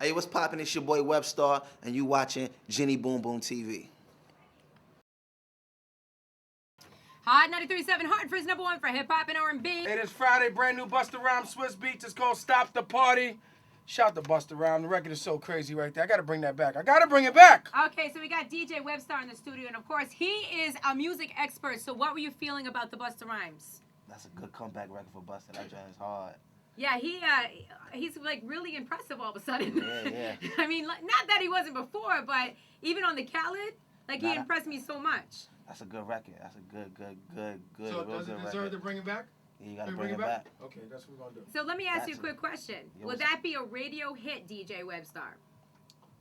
Hey, what's poppin'? It's your boy Webstar, and you watching Jenny Boom Boom TV. Hot 93.7 Hartford's #1 for hip hop and R&B. It is Friday, brand new Busta Rhyme Swiss Beats. It's called Stop the Party. Shout to Busta Rhyme. The record is so crazy right there. I gotta bring that back. I gotta bring it back. Okay, so we got DJ Webstar in the studio, and of course, he is a music expert. So what were you feeling about the Busta Rhymes? That's a good comeback record for Busta. That joint is hard. Yeah, he's like really impressive all of a sudden. Yeah. I mean, not that he wasn't before, but even on the Khaled, he impressed me so much. That's a good record. That's a good, So does it deserve to bring it back? Yeah, you gotta bring it back. Okay, that's what we're gonna do. So let me ask you a quick question. Would that be a radio hit, DJ Webstar?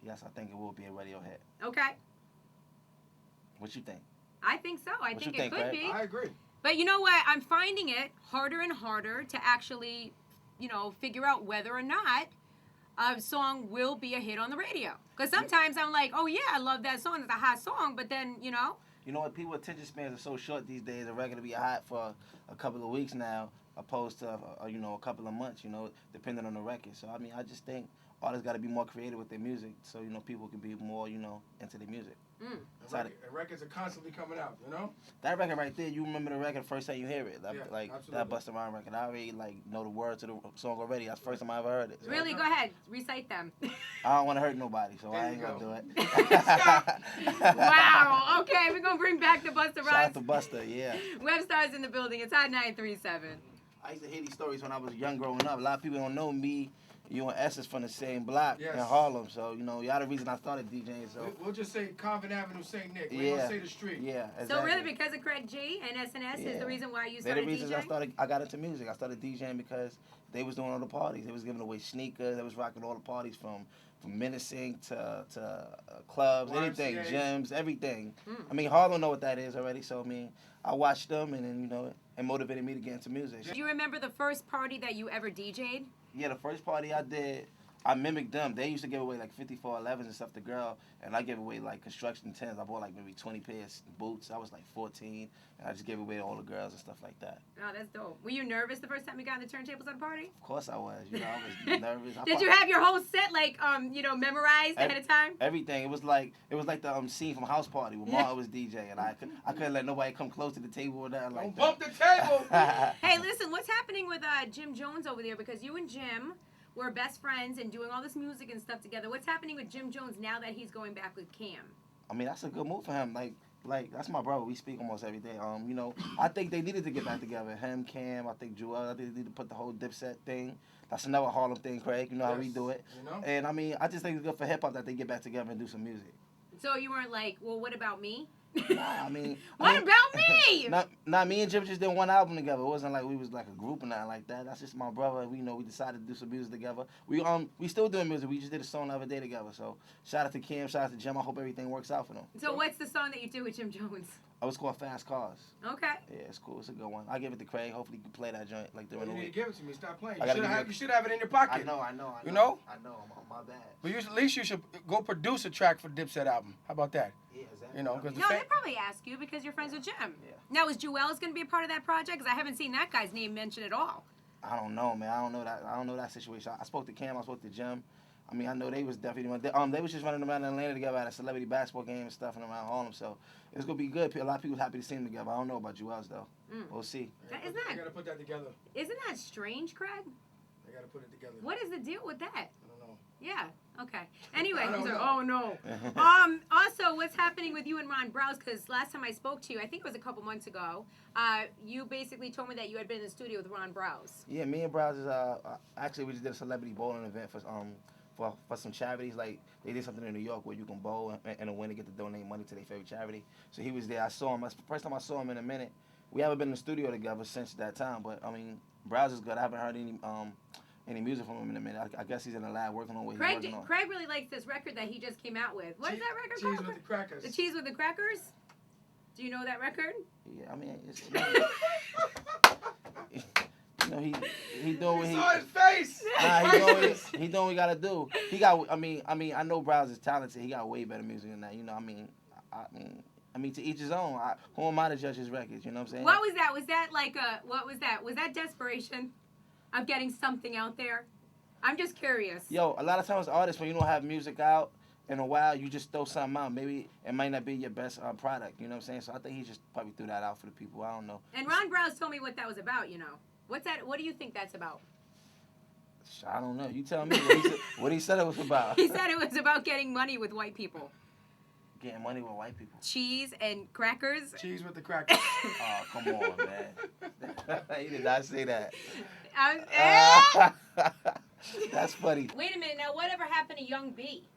Yes, I think it will be a radio hit. Okay. What you think? I think so. I think it could be. I agree. But you know what? I'm finding it harder and harder to actually, figure out whether or not a song will be a hit on the radio. Because sometimes I'm like, oh yeah, I love that song. It's a hot song. But then, You know what? People's attention spans are so short these days. A record to be hot for a couple of weeks now, opposed to a couple of months. Depending on the record. So I mean, I just think artists got to be more creative with their music, so people can be more into their music. And records are constantly coming out. That record right there, you remember the record first time you hear it. Absolutely. That Busta Rhyme record. I already know the words to the song already. That's the first time I ever heard it. So. Really? Go ahead. Recite them. I don't want to hurt nobody, so I ain't gonna do it. Wow. Okay, we're gonna bring back the Busta Rhymes. Shout out to Busta, yeah. Webstar's in the building. It's Hot 937. I used to hear these stories when I was young growing up. A lot of people don't know me. You and S is from the same block in Harlem, so y'all the reason I started DJing. So we'll just say Convent Avenue, St. Nick. We don't say the street. Yeah, exactly. So really, because of Craig G and SNS is the reason why you started DJing? They're the reasons I got into music. I started DJing because they was doing all the parties. They was giving away sneakers. They was rocking all the parties from menacing to clubs, anything, gyms, everything. I mean, Harlem know what that is already. So I mean, I watched them, and then it motivated me to get into music. Do you remember the first party that you ever DJ'd? Yeah, the first party I did, I mimicked them. They used to give away 5411s and stuff to girl, and I gave away construction 10s. I bought maybe 20 pairs of boots. I was 14, and I just gave away to all the girls and stuff like that. Oh, that's dope. Were you nervous the first time you got on the turntables at a party? Of course I was. I was nervous. Did you have your whole set memorized ahead of time? Everything. It was like the scene from House Party where Martin was DJ, and I couldn't let nobody come close to the table or nothing like that. Bump the table. Hey, listen, what's happening with Jim Jones over there? Because you and Jim were best friends and doing all this music and stuff together. What's happening with Jim Jones now that he's going back with Cam? I mean, that's a good move for him. Like that's my brother. We speak almost every day. I think they needed to get back together. Him, Cam, I think Joel. I think they need to put the whole Dipset thing. That's another Harlem thing, Craig. You know how we do it. And I mean, I just think it's good for hip hop that they get back together and do some music. So you weren't like, well, what about me? Nah, I mean, what about me? Not me and Jim just did one album together. It wasn't like we was like a group or nothing like that. That's just my brother. We decided to do some music together. We still doing music. We just did a song the other day together. So shout out to Cam, shout out to Jim. I hope everything works out for them. So what's the song that you do with Jim Jones? Oh, it's called Fast Cars. Okay. Yeah, it's cool. It's a good one. I'll give it to Craig. Hopefully you can play that joint during the week. You need to give it to me. Stop playing. You should should have it in your pocket. I know. You know? I know. My bad. But at least you should go produce a track for the Dipset album. How about that? Yeah, exactly. They probably ask you because you're friends with Jim. Yeah. Now, is Joel's going to be a part of that project? Because I haven't seen that guy's name mentioned at all. I don't know, man. I don't know that situation. I spoke to Cam. I spoke to Jim. I mean, I know they was definitely they was just running around in Atlanta together at a celebrity basketball game and stuff and around Harlem. So it's gonna be good. A lot of people happy to see them together. I don't know about Joel's though. We'll see. Isn't I gotta put that together. Isn't that strange, Craig? I gotta put it together. What is the deal with that? I don't know. Yeah. Okay. Anyway, oh no. Also, what's happening with you and Ron Browz? Because last time I spoke to you, I think it was a couple months ago, you basically told me that you had been in the studio with Ron Browz. Yeah, me and Browz is actually we just did a celebrity bowling event for some charities. Like they did something in New York where you can bowl and the winner get to donate money to their favorite charity. So he was there. I saw him. That's the first time I saw him in a minute. We haven't been in the studio together since that time. But I mean, Browz is good. I haven't heard any music from him in a minute. I guess he's in the lab working on what he's working on. Craig really likes this record that he just came out with. What is that record called? Cheese with the Crackers. The Cheese with the Crackers? Do you know that record? Yeah, I mean, he doing what he. Saw his face. Nah, he doing what he gotta do. He got. I mean, I know Browz is talented. He got way better music than that. I mean, to each his own. Who am I to judge his records? You know what I'm saying? What was that? Was that like a? What was that? Was that desperation of getting something out there? I'm just curious. Yo, a lot of times artists, when you don't have music out in a while, you just throw something out. Maybe it might not be your best product. You know what I'm saying? So I think he just probably threw that out for the people. I don't know. And Ron Browz told me what that was about. You know, what's that? What do you think that's about? I don't know. You tell me what he said it was about. He said it was about getting money with white people. Getting money with white people. Cheese and crackers. Cheese with the crackers. Oh, come on, man. He did not say that. That's funny. Wait a minute. Now, whatever happened to Young B?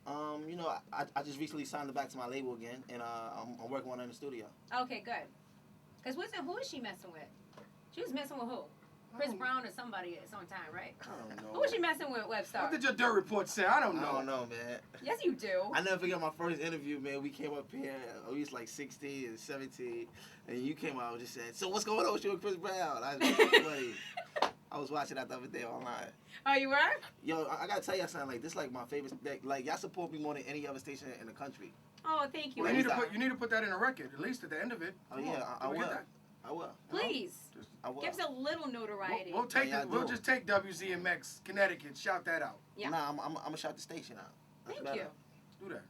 You know, I just recently signed her back to my label again, and I'm working on her in the studio. Okay, good. Because who is she messing with? She was messing with who? Chris Brown or somebody at some time, right? I don't know. Who was she messing with, Webstar? What did your dirt report say? I don't know. I don't know, man. Yes, you do. I never forget my first interview, man. We came up here, we was like 16 and 17, and you came out and just said, "So what's going on with you and Chris Brown?" I was watching that the other day online. Oh, you were? Yo, I gotta tell y'all something. Like, this like my favorite. Like, y'all support me more than any other station in the country. Oh, thank you. Well, you need to put that in a record, at least at the end of it. Oh yeah, I will. I will. Please. I will. Give us a little notoriety. We'll just take WZMX Connecticut. Shout that out. Yeah. Nah, I'm gonna shout the station out. That's Thank you. Do that.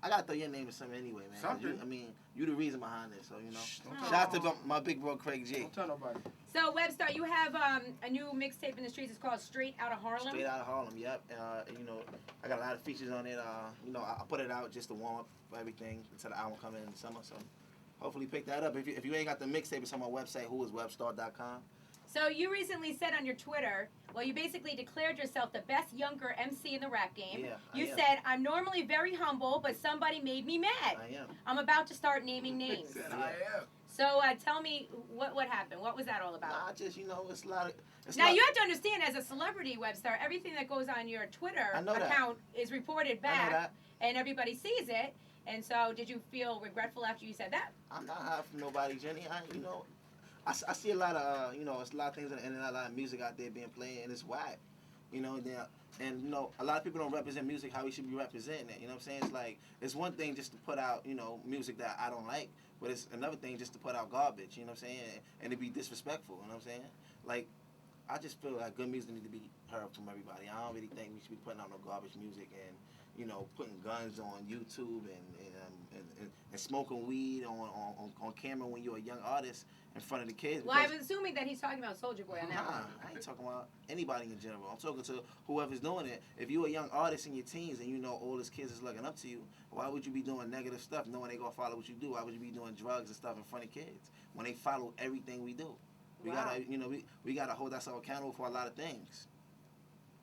I gotta throw your name in something anyway, man. Something. You the reason behind this, so you know. Shh, Shout out to my big bro Craig G. Don't tell nobody. So, Webstar, you have a new mixtape in the streets. It's called Straight Outta Harlem. Straight Outta Harlem, yep. You know, I got a lot of features on it. You know, I put it out just to warm up for everything until the album coming in the summer. So hopefully pick that up. If you ain't got the mixtape, it's on my website, whoiswebstar.com. So you recently said on your Twitter, well, you basically declared yourself the best younger MC in the rap game. Yeah, you said, "I'm normally very humble, but somebody made me mad. I am. I'm about to start naming names." Said I am. So tell me what happened. What was that all about? Nah, just, you know, it's a lot of... Now, you have to understand, as a celebrity Webstar, everything that goes on your Twitter account is reported back, and everybody sees it. And so, did you feel regretful after you said that? I'm not hiding from nobody, Jenny. You know, I see a lot of, you know, it's a lot of things and a lot of music out there being played, and it's whack. You know, and you know, a lot of people don't represent music how we should be representing it. You know what I'm saying? It's like, it's one thing just to put out, you know, music that I don't like, but it's another thing just to put out garbage. You know what I'm saying? And to be disrespectful. You know what I'm saying? Like, I just feel like good music need to be heard from everybody. I don't really think we should be putting out no garbage music and, you know, putting guns on YouTube and smoking weed on camera when you're a young artist in front of the kids. Well, I'm assuming that he's talking about Soulja Boy on that one. I ain't talking about anybody in general. I'm talking to whoever's doing it. If you're a young artist in your teens and you know all these kids is looking up to you, why would you be doing negative stuff knowing they gonna follow what you do? Why would you be doing drugs and stuff in front of kids when they follow everything we do? We gotta, you know, we gotta hold ourselves accountable for a lot of things.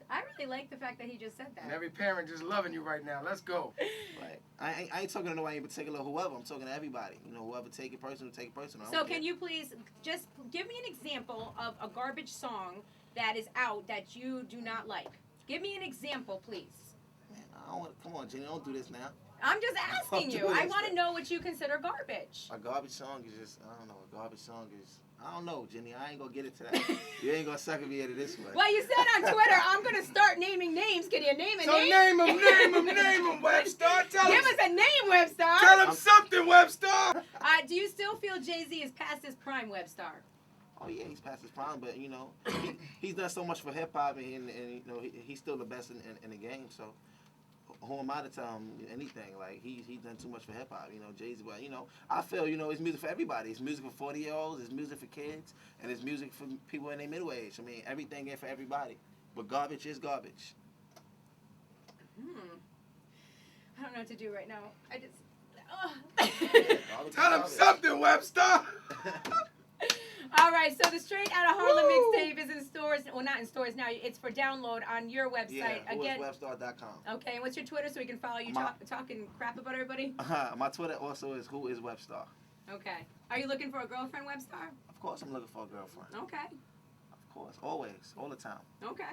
I really like the fact that he just said that. And every parent just loving you right now. Let's go. Right. I ain't talking to nobody in particular, whoever. I'm talking to everybody. You know, whoever take it personal, take it personal. So can you please just give me an example of a garbage song that is out that you do not like? Give me an example, please. Man, I don't want. Come on, Jenny, don't do this now. I'm just asking you. I want to know what you consider garbage. A garbage song is just, I don't know. A garbage song is, I don't know, Jenny. I ain't gonna get it to that. You ain't gonna sucker me into this way. Well, you said on Twitter, I'm gonna start naming names. Can you name a name? So name him, Webstar. Give us a name, Webstar. Tell him something, Webstar. Do you still feel Jay-Z is past his prime, Webstar? Oh yeah, he's past his prime, but you know, he's done so much for hip hop, and you know, he's still the best in the game. So who am I to tell him anything? Like he's done too much for hip hop. You know, Jay-Z. But you know, I feel, you know, it's music for everybody. It's music for 40-year-olds. It's music for kids, and it's music for people in their middle age. I mean, everything ain't for everybody. But garbage is garbage. I don't know what to do right now. I just. Tell him something, Webstar. All right, so the Straight Outta Harlem mixtape is in stores. Well, not in stores now. It's for download on your website. Yeah, again. whoiswebstar.com. Okay, and what's your Twitter so we can follow you talking crap about everybody? My Twitter also is whoiswebstar. Okay. Are you looking for a girlfriend, Webstar? Of course, I'm looking for a girlfriend. Okay. Of course, always, all the time. Okay,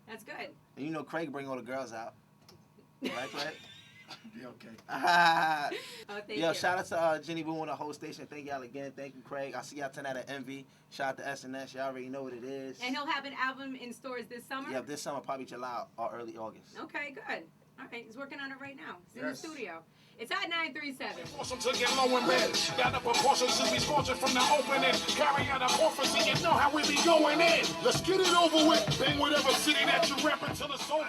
that's good. And you know, Craig bring all the girls out. Right, Craig? Be okay. Oh, thank you. Shout out to Jenny Boo on the whole station. Thank y'all again. Thank you, Craig. I'll see y'all tonight at Envy. Shout out to SNS. Y'all already know what it is. And he'll have an album in stores this summer? Yeah, this summer, probably July or early August. Okay, good. All right, he's working on it right now. He's in the Yes. studio. It's at 937. Force them to get low in bed. Got the proportion to be scorching from the opening. Carry out a prophecy, you know how we be going in. Let's get it over with. Bang whatever city that you rep until it's over.